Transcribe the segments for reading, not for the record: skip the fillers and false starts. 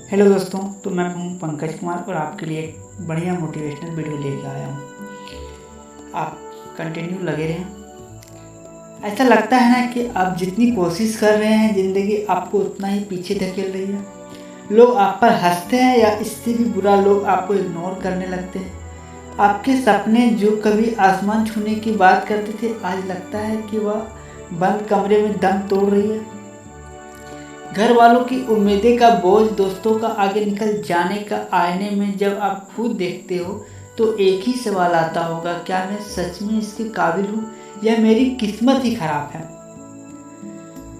Hello दोस्तों, तो मैं हूँ पंकज कुमार और आपके लिए एक बढ़िया मोटिवेशनल वीडियो लेके आया हूँ। आप कंटिन्यू लगे रहें। ऐसा लगता है ना कि आप जितनी कोशिश कर रहे हैं ज़िंदगी आपको उतना ही पीछे धकेल रही है। लोग आप पर हंसते हैं या इससे भी बुरा लोग आपको इग्नोर करने लगते हैं। आपके सपने जो कभी आसमान छूने की बात करते थे, आज लगता है कि वह बंद कमरे में दम तोड़ रही है। घर वालों की उम्मीदें का बोझ, दोस्तों का आगे निकल जाने का, आईने में जब आप खुद देखते हो तो एक ही सवाल आता होगा, क्या मैं सच में इसके काबिल हूँ या मेरी किस्मत ही खराब है।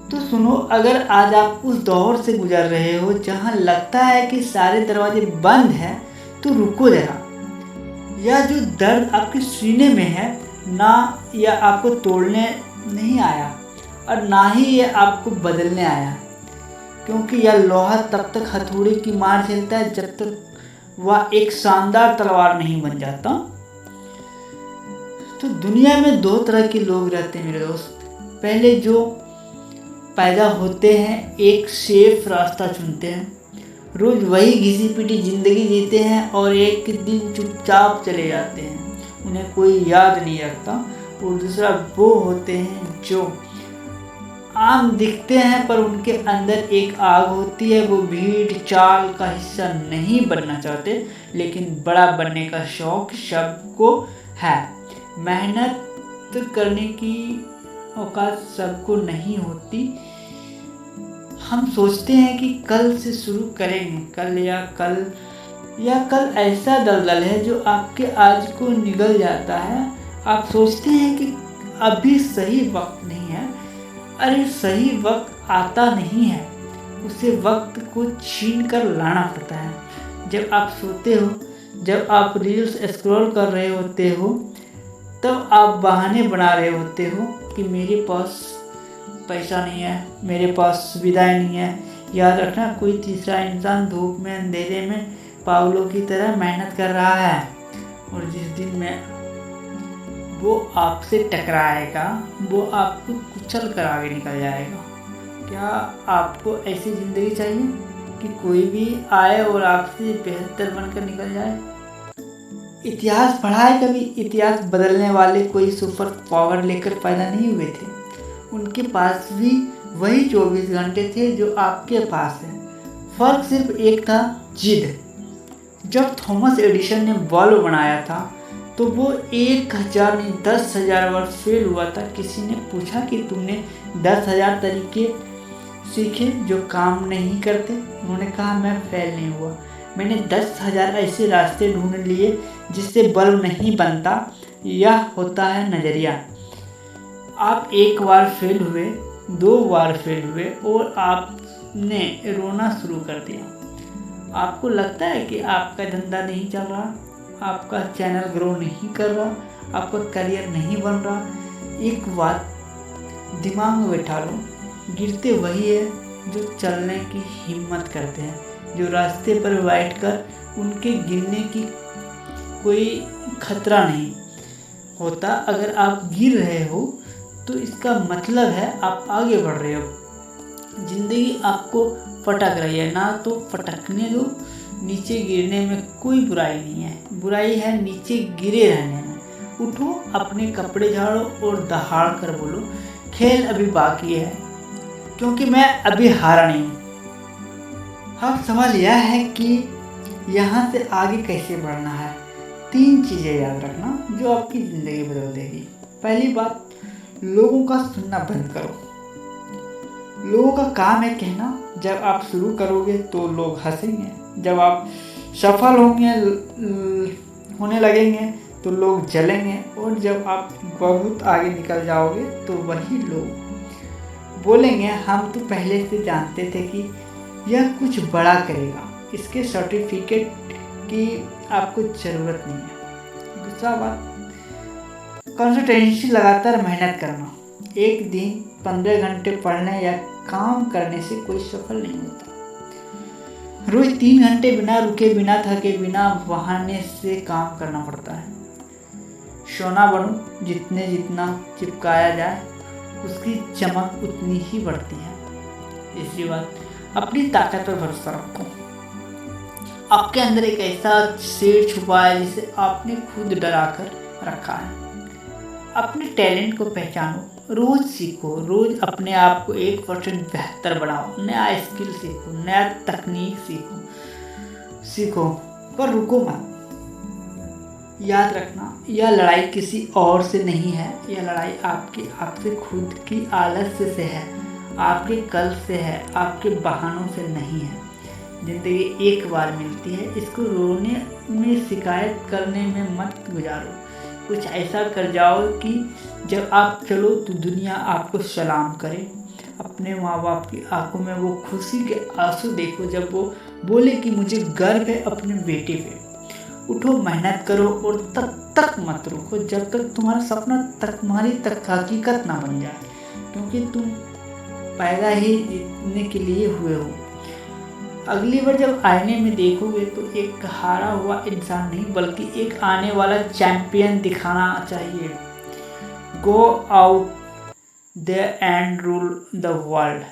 तो सुनो, अगर आज आप उस दौर से गुजर रहे हो जहाँ लगता है कि सारे दरवाजे बंद हैं, तो रुको जरा। यह जो दर्द आपके सीने में है ना, यह आपको तोड़ने नहीं आया और ना ही यह आपको बदलने आया, क्योंकि यह लोहा तब तक हथौड़े की मार झेलता है जब तक वह एक शानदार तलवार नहीं बन जाता। तो दुनिया में दो तरह के लोग रहते हैं मेरे दोस्त। पहले जो पैदा होते हैं एक सेफ रास्ता चुनते हैं, रोज वही घिसी पिटी जिंदगी जीते हैं और एक दिन चुपचाप चले जाते हैं, उन्हें कोई याद नहीं रखता। और दूसरा वो होते हैं जो आम दिखते हैं पर उनके अंदर एक आग होती है। वो भीड़ चाल का हिस्सा नहीं बनना चाहते, लेकिन बड़ा बनने का शौक सबको है। मेहनत करने की औकात सबको नहीं होती। हम सोचते हैं कि कल से शुरू करेंगे, कल ऐसा दलदल है जो आपके आज को निगल जाता है। आप सोचते हैं कि अभी सही वक्त नहीं है। अरे सही वक्त आता नहीं है, उसे वक्त को छीन कर लाना पड़ता है। जब आप सोते हो, जब आप रील्स स्क्रॉल कर रहे होते हो, तब आप बहाने बना रहे होते हो कि मेरे पास पैसा नहीं है, मेरे पास सुविधाएं नहीं है। याद रखना, कोई तीसरा इंसान धूप में अंधेरे में पागलों की तरह मेहनत कर रहा है, और जिस दिन में वो आपसे टकराएगा वो आपको कुचल कर आगे निकल जाएगा। क्या आपको ऐसी ज़िंदगी चाहिए कि कोई भी आए और आपसे बेहतर बनकर निकल जाए? इतिहास पढ़ा है कभी? इतिहास बदलने वाले कोई सुपर पावर लेकर पैदा नहीं हुए थे। उनके पास भी वही 24 घंटे थे जो आपके पास है। फर्क सिर्फ एक था, जिद। जब थॉमस एडिसन ने बल्ब बनाया था तो वो 1000 नहीं 10,000 बार फेल हुआ था। किसी ने पूछा कि तुमने 10,000 तरीके सीखे जो काम नहीं करते? उन्होंने कहा, मैं फेल नहीं हुआ, मैंने 10,000 ऐसे रास्ते ढूंढ लिए जिससे बल्ब नहीं बनता। यह होता है नज़रिया। आप एक बार फेल हुए, 2 बार फेल हुए और आपने रोना शुरू कर दिया। आपको लगता है कि आपका धंधा नहीं चल रहा, आपका चैनल ग्रो नहीं कर रहा, आपका करियर नहीं बन रहा। एक बात दिमाग में बैठा लो, गिरते वही है जो चलने की हिम्मत करते हैं, जो रास्ते पर बैठकर उनके गिरने की कोई खतरा नहीं होता। अगर आप गिर रहे हो तो इसका मतलब है आप आगे बढ़ रहे हो। जिंदगी आपको पटक रही है ना, तो पटकने दो। नीचे गिरने में कोई बुराई नहीं है, बुराई है नीचे गिरे रहने में। उठो, अपने कपड़े झाड़ो और दहाड़ कर बोलो, खेल अभी बाकी है, क्योंकि मैं अभी हारा नहीं हूँ। अब सवाल यह है कि यहाँ से आगे कैसे बढ़ना है। 3 चीज़ें याद रखना जो आपकी ज़िंदगी बदल देगी। पहली बात, लोगों का सुनना बंद करो। लोगों का काम है कहना। जब आप शुरू करोगे तो लोग हंसेंगे, जब आप सफल होने लगेंगे तो लोग जलेंगे, और जब आप बहुत आगे निकल जाओगे तो वही लोग बोलेंगे, हम तो पहले से जानते थे कि यह कुछ बड़ा करेगा, इसके सर्टिफिकेट की आपको ज़रूरत नहीं है। दूसरा बात, कंसिस्टेंसी, लगातार मेहनत करना। एक दिन 15 घंटे पढ़ने या काम करने से कोई सफल नहीं होता। रोज 3 घंटे बिना रुके, बिना थके, बिना बहाने से काम करना पड़ता है। सोना बनो, जितना चिपकाया जाए उसकी चमक उतनी ही बढ़ती है। तीसरी बात, अपनी ताकत पर भरोसा रखो। आपके अंदर एक ऐसा शेर छुपा है जिसे आपने खुद डरा कर रखा है। अपने टैलेंट को पहचानो, रोज सीखो, रोज अपने आप को 1% बेहतर बनाओ, नया स्किल सीखो, नया तकनीक सीखो पर रुको मत। याद रखना, यह लड़ाई किसी और से नहीं है, यह लड़ाई आपसे खुद की आलस्य से है, आपके कल से है, आपके बहानों से नहीं है। जिंदगी एक बार मिलती है, इसको रोने में, शिकायत करने में मत गुजारो। कुछ ऐसा कर जाओ कि जब आप चलो तो दुनिया आपको सलाम करे। अपने माँ बाप की आंखों में वो खुशी के आंसू देखो जब वो बोले कि मुझे गर्व है अपने बेटे पे। उठो, मेहनत करो और तब तक मत रुको जब तक तुम्हारा सपना तुम्हारी तक हकीकत ना बन जाए, क्योंकि तुम पैदा ही जीतने के लिए हुए हो। अगली बार जब आईने में देखोगे तो एक हारा हुआ इंसान नहीं बल्कि एक आने वाला चैंपियन दिखाना चाहिए। Go out there and rule the world.